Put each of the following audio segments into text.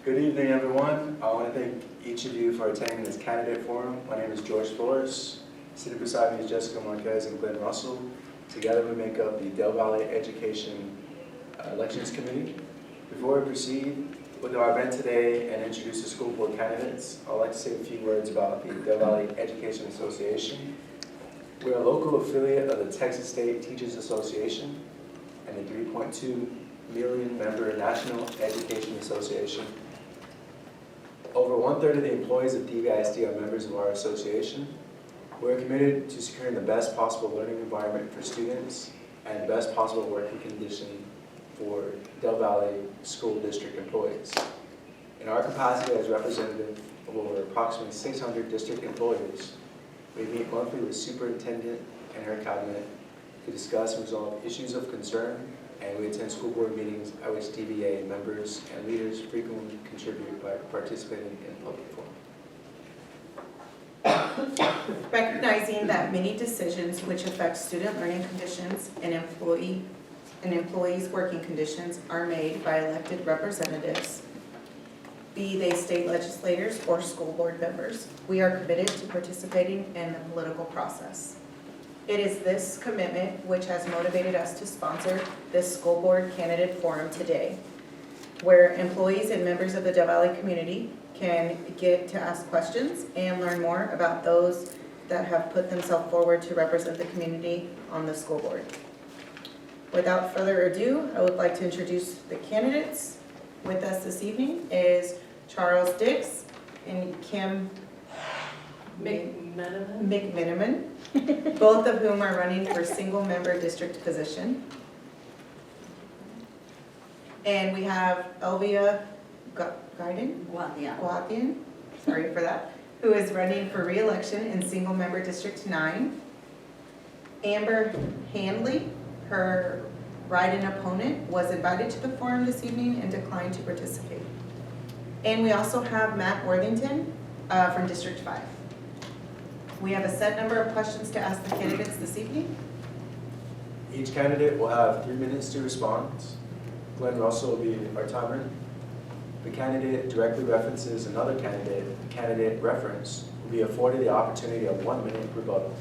Good evening, everyone. I want to thank each of you for attending this candidate forum. My name is George Flores. Sitting beside me is Jessica Marquez and Glenn Russell. Together we make up the Del Valle Education Elections Committee. Before we proceed with our event today and introduce the school board candidates, I'd like to say a few words about the Del Valle Education Association. We're a local affiliate of the Texas State Teachers Association and the 3.2 million member National Education Association. Over 1/3 of the employees of DVISD are members of our association. We're committed to securing the best possible learning environment for students and best possible working condition for Del Valle School District employees. In our capacity as representative of over approximately 600 district employees, we meet monthly with superintendent and her cabinet to discuss and resolve issues of concern, and we attend school board meetings at which DVEA members and leaders frequently contribute by participating in public forum. Recognizing that many decisions which affect student learning conditions and employees' working conditions are made by elected representatives, be they state legislators or school board members, we are committed to participating in the political process. It is this commitment which has motivated us to sponsor this school board candidate forum today, where employees and members of the Del Valle community can get to ask questions and learn more about those that have put themselves forward to represent the community on the school board. Without further ado, I would like to introduce the candidates. With us this evening is Charles Dix and Kim McMiniman, both of whom are running for single member district position. And we have Elvia Guadian, sorry for that, who is running for re-election in single member District 9. Amber Handley, her write-in opponent, was invited to the forum this evening and declined to participate. And we also have Matt Worthington from District 5. We have a set number of questions to ask the candidates this evening. Each candidate will have 3 minutes to respond. Glenn Russell will be our timer. The candidate directly references another candidate. The candidate reference will be afforded the opportunity of 1 minute rebuttal.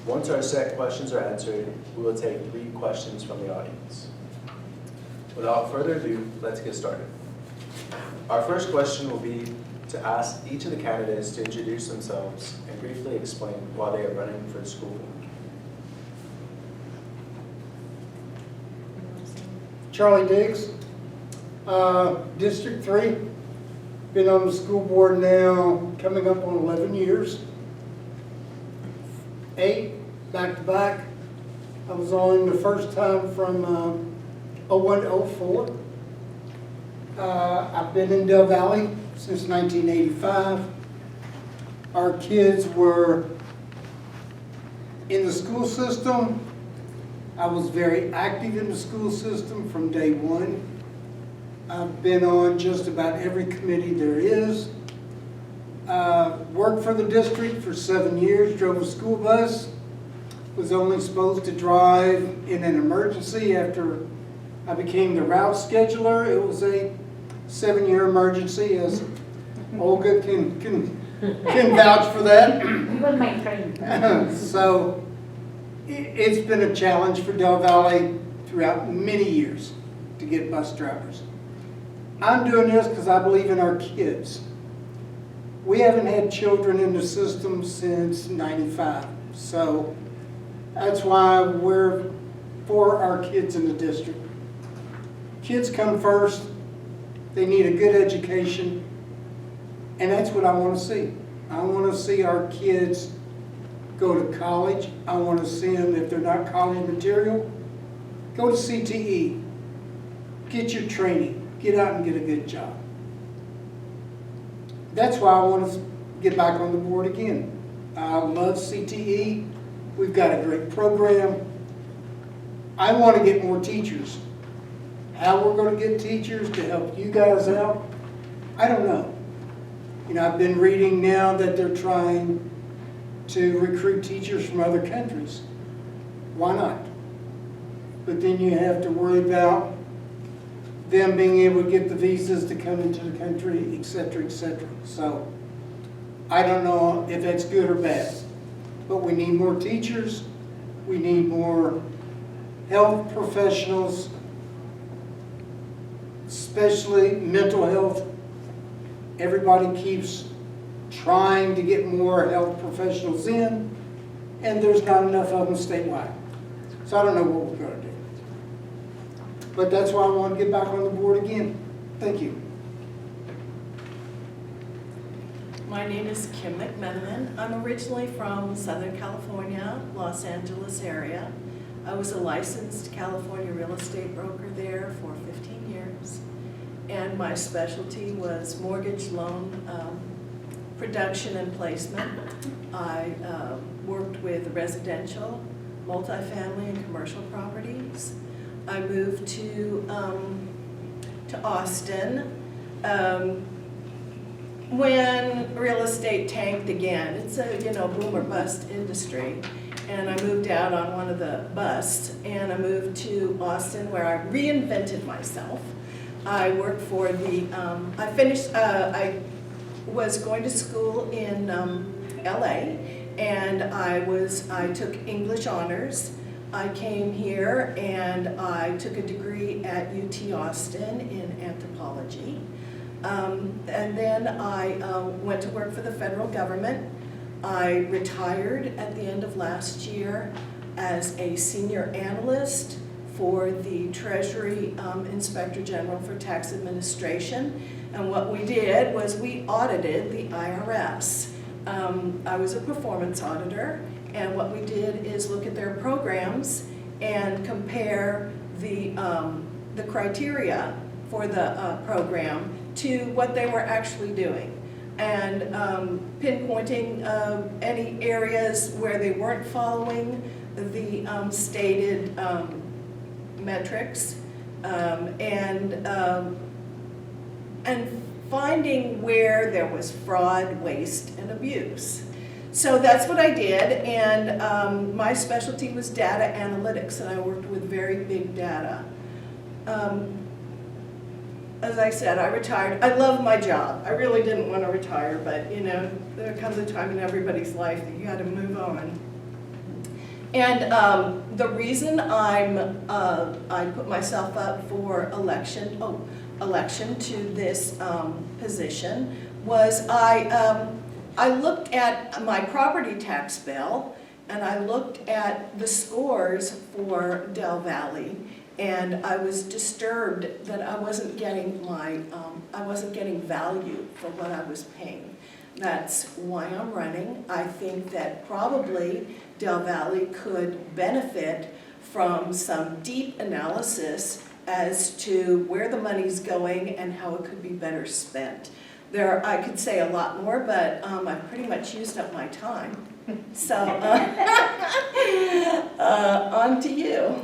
Once our set questions are answered, we will take 3 questions from the audience. Without further ado, let's get started. Our first question will be to ask each of the candidates to introduce themselves and briefly explain why they are running for the school board. Charlie Diggs, District 3. Been on the school board now coming up on 11 years. 8 back to back. I was on the first time from 01 to 04. I've been in Del Valle since 1985. Our kids were in the school system. I was very active in the school system from day one. I've been on just about every committee there is. Worked for the district for 7 years, drove a school bus. Was only supposed to drive in an emergency after I became the route scheduler. It was a 7-year emergency, as Olga can vouch for that. You were my friend. So it's been a challenge for Del Valle throughout many years to get bus drivers. I'm doing this because I believe in our kids. We haven't had children in the system since '95, so that's why we're for our kids in the district. Kids come first. They need a good education, and that's what I want to see. I want to see our kids go to college. I want to see them, if they're not college material, go to CTE. Get your training. Get out and get a good job. That's why I want to get back on the board again. I love CTE. We've got a great program. I want to get more teachers. How we're going to get teachers to help you guys out, I don't know. You know, I've been reading now that they're trying to recruit teachers from other countries. Why not? But then you have to worry about them being able to get the visas to come into the country, et cetera, et cetera. So I don't know if that's good or bad, but we need more teachers, we need more health professionals, especially mental health. Everybody keeps trying to get more health professionals in, and there's not enough of them statewide. So I don't know what we're going to do. But that's why I want to get back on the board again. Thank you. My name is Kim McMenamin. I'm originally from Southern California, Los Angeles area. I was a licensed California real estate broker there for 15 years. And my specialty was mortgage loan production and placement. I worked with residential, multifamily, and commercial properties. I moved to Austin when real estate tanked again. It's a boom or bust industry. And I moved out on one of the busts, and I moved to Austin where I reinvented myself. I worked for the, I was going to school in LA, and I took English honors. I came here and I took a degree at UT Austin in anthropology. And then I went to work for the federal government. I retired at the end of last year as a senior analyst for the Treasury Inspector General for Tax Administration. And what we did was we audited the IRS. I was a performance auditor, and what we did is look at their programs and compare the criteria for the program to what they were actually doing, and pinpointing any areas where they weren't following the stated metrics, and finding where there was fraud, waste, and abuse. So that's what I did, and my specialty was data analytics, and I worked with very big data. As I said, I retired. I love my job. I really didn't want to retire, but there comes a time in everybody's life that you got to move on. And the reason I put myself up for election to this position was I looked at my property tax bill, and I looked at the scores for Del Valley, and I was disturbed that I wasn't getting value for what I was paying. That's why I'm running. I think that probably Del Valley could benefit from some deep analysis as to where the money's going and how it could be better spent. I could say a lot more, but I've pretty much used up my time. So, on to you.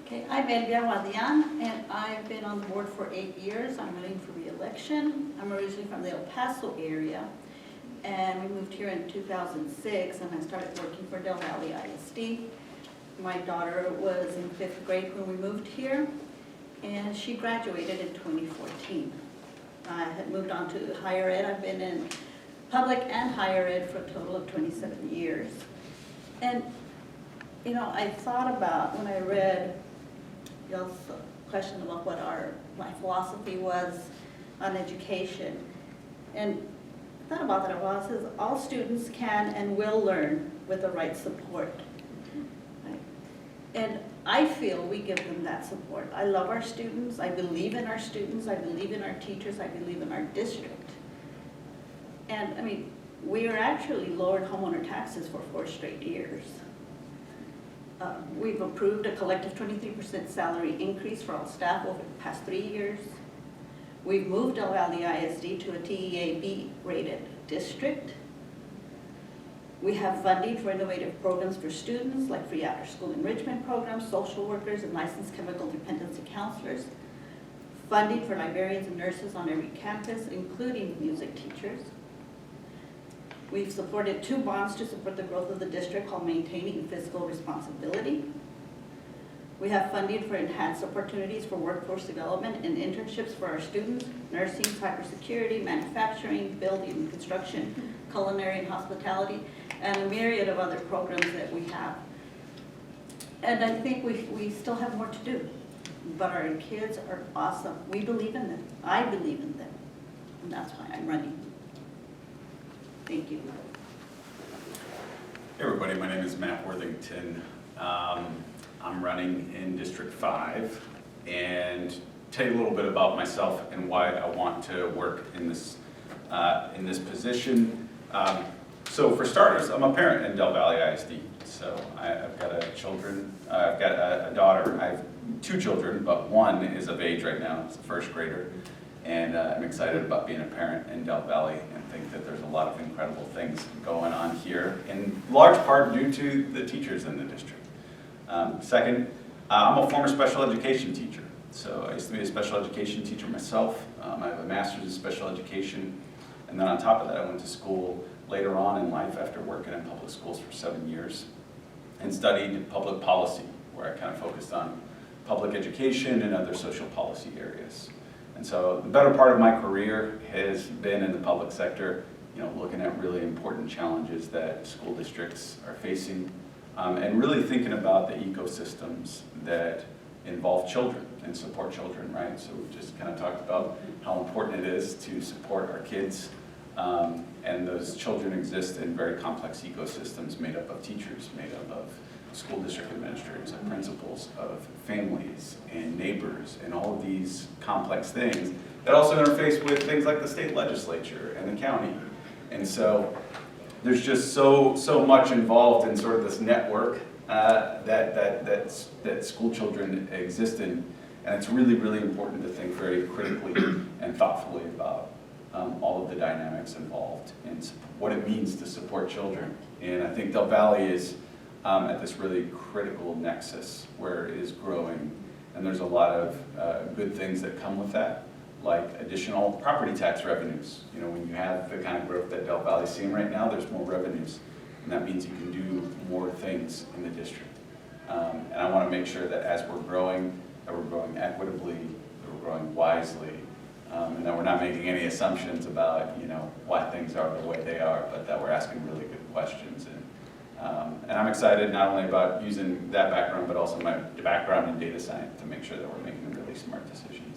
Okay, I'm Elvia Guadian, and I've been on the board for 8 years. I'm running for re-election. I'm originally from the El Paso area, and we moved here in 2006, and I started working for Del Valley ISD. My daughter was in 5th grade when we moved here, and she graduated in 2014. I had moved on to higher ed. I've been in public and higher ed for a total of 27 years. And, I thought about when I read y'all's question about what my philosophy was on education. And I thought about that a while. It says, all students can and will learn with the right support. Right? And I feel we give them that support. I love our students. I believe in our students. I believe in our teachers. I believe in our district. And we are actually lowered homeowner taxes for 4 straight years. We've approved a collective 23% salary increase for all staff over the past 3 years. We've moved Del Valley ISD to a TEAB rated district. We have funding for innovative programs for students like free after school enrichment programs, social workers, and licensed chemical dependency counselors. Funding for librarians and nurses on every campus, including music teachers. We've supported 2 bonds to support the growth of the district while maintaining fiscal responsibility. We have funding for enhanced opportunities for workforce development and internships for our students, nursing, cybersecurity, manufacturing, building and construction, culinary and hospitality, and a myriad of other programs that we have. And I think we still have more to do, but our kids are awesome. We believe in them. I believe in them, and that's why I'm running. Thank you. Hey everybody, my name is Matt Worthington. I'm running in District 5, and tell you a little bit about myself and why I want to work in this position. So for starters, I'm a parent in Del Valle ISD. So I've got I've got a daughter. I have 2 children, but one is of age right now. It's a first grader. And I'm excited about being a parent in Del Valle and think that there's a lot of incredible things going on here, in large part due to the teachers in the district. Second, I'm a former special education teacher. So I used to be a special education teacher myself. I have a master's in special education. And then on top of that, I went to school later on in life after working in public schools for 7 years and studied public policy, where I kind of focused on public education and other social policy areas. And so the better part of my career has been in the public sector, looking at really important challenges that school districts are facing, and really thinking about the ecosystems that involve children and support children, right? So we just kind of talked about how important it is to support our kids, and those children exist in very complex ecosystems made up of teachers, made up of school district administrators and principals, of families and neighbors, and all of these complex things that also interface with things like the state legislature and the county. And so there's just so much involved in sort of this network that school children exist in, and it's really, really important to think very critically and thoughtfully about all of the dynamics involved in what it means to support children. And I think Del Valle is at this really critical nexus where it is growing, and there's a lot of good things that come with that, like additional property tax revenues. When you have the kind of growth that Del Valle is seeing right now, there's more revenues, and that means you can do more things in the district. And I want to make sure that as we're growing, that we're growing equitably, that we're growing wisely, and that we're not making any assumptions about why things are the way they are, but that we're asking really good questions. And I'm excited not only about using that background, but also my background in data science to make sure that we're making really smart decisions.